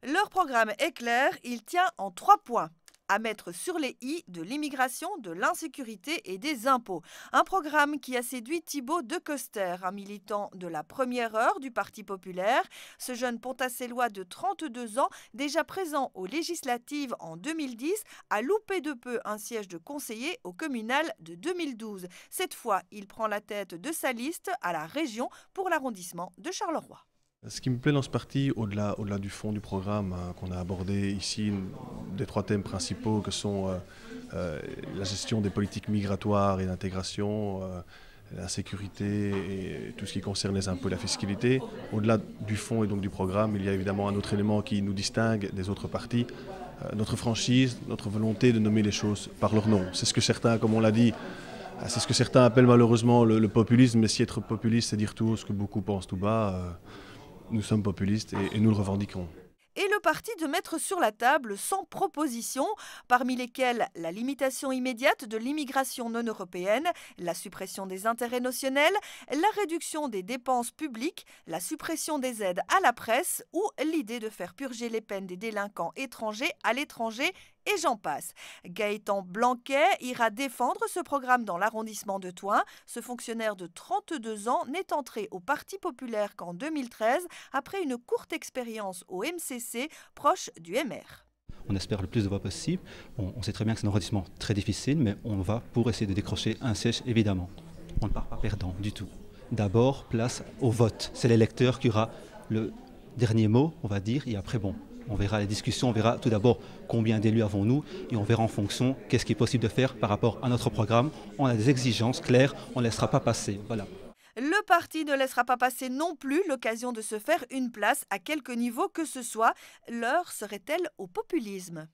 Leur programme est clair, il tient en 3 points. À mettre sur les i de l'immigration, de l'insécurité et des impôts. Un programme qui a séduit Thibaut de Coster, un militant de la première heure du Parti populaire. Ce jeune pontassellois de 32 ans, déjà présent aux législatives en 2010, a loupé de peu un siège de conseiller au communal de 2012. Cette fois, il prend la tête de sa liste à la région pour l'arrondissement de Charleroi. Ce qui me plaît dans ce parti, au-delà du fond du programme qu'on a abordé ici, des 3 thèmes principaux que sont la gestion des politiques migratoires et d'intégration, la sécurité et tout ce qui concerne les impôts et la fiscalité. Au-delà du fond et donc du programme, il y a évidemment un autre élément qui nous distingue des autres partis, notre franchise, notre volonté de nommer les choses par leur nom. C'est ce que certains, comme on l'a dit, c'est ce que certains appellent malheureusement le populisme, mais si être populiste, c'est dire tout ce que beaucoup pensent tout bas. Nous sommes populistes et nous le revendiquons. Et le parti de mettre sur la table 100 propositions, parmi lesquelles la limitation immédiate de l'immigration non européenne, la suppression des intérêts notionnels, la réduction des dépenses publiques, la suppression des aides à la presse ou l'idée de faire purger les peines des délinquants étrangers à l'étranger, et j'en passe. Gaëtan Blanquet ira défendre ce programme dans l'arrondissement de Thoin. Ce fonctionnaire de 32 ans n'est entré au Parti populaire qu'en 2013, après une courte expérience au MCC, proche du MR. On espère le plus de voix possible. On sait très bien que c'est un arrondissement très difficile, mais on va pour essayer de décrocher un siège, évidemment. On ne part pas perdant du tout. D'abord, place au vote. C'est l'électeur qui aura le dernier mot, on va dire, et après, bon, on verra les discussions, on verra tout d'abord combien d'élus avons-nous, et on verra en fonction qu'est-ce qui est possible de faire par rapport à notre programme. On a des exigences claires, on ne laissera pas passer. Voilà. Le parti ne laissera pas passer non plus l'occasion de se faire une place à quelque niveau que ce soit. L'heure serait-elle au populisme ?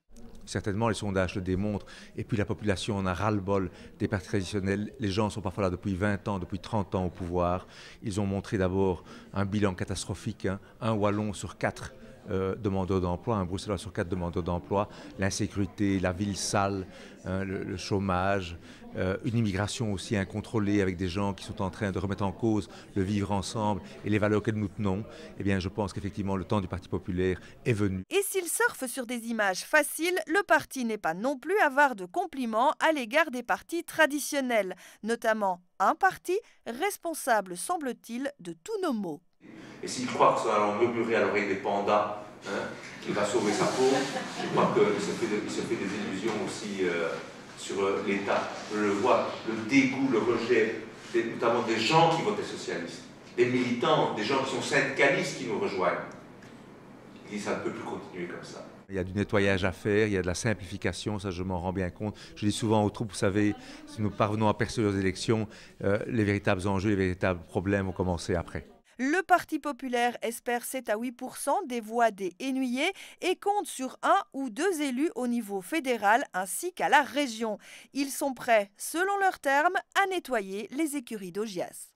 Certainement, les sondages le démontrent. Et puis la population en a ras-le-bol des partis traditionnels. Les gens sont parfois là depuis 20 ans, depuis 30 ans au pouvoir. Ils ont montré d'abord un bilan catastrophique. Un Wallon sur 4 demandeurs d'emploi, un Bruxellois sur 4 demandeurs d'emploi, l'insécurité, la ville sale, le chômage, une immigration aussi incontrôlée avec des gens qui sont en train de remettre en cause le vivre ensemble et les valeurs auxquelles nous tenons. Eh bien, je pense qu'effectivement, le temps du Parti populaire est venu. Et s'il surfe sur des images faciles, le parti n'est pas non plus avare de compliments à l'égard des partis traditionnels, notamment un parti responsable, semble-t-il, de tous nos maux. Et s'il croit que ça va murmurer à l'oreille des pandas, qu'il va sauver sa peau, je crois qu'il se fait des illusions aussi sur l'État. Je le vois, le dégoût, le rejet, notamment des gens qui votaient socialistes, des militants, des gens qui sont syndicalistes qui nous rejoignent. Il dit ça ne peut plus continuer comme ça. Il y a du nettoyage à faire, il y a de la simplification, ça je m'en rends bien compte. Je dis souvent aux troupes, vous savez, si nous parvenons à percer aux élections, les véritables enjeux, les véritables problèmes vont commencer après. Le Parti populaire espère 7 à 8% des voix des Hainuyais et compte sur 1 ou 2 élus au niveau fédéral ainsi qu'à la région. Ils sont prêts, selon leurs termes, à nettoyer les écuries d'Augias.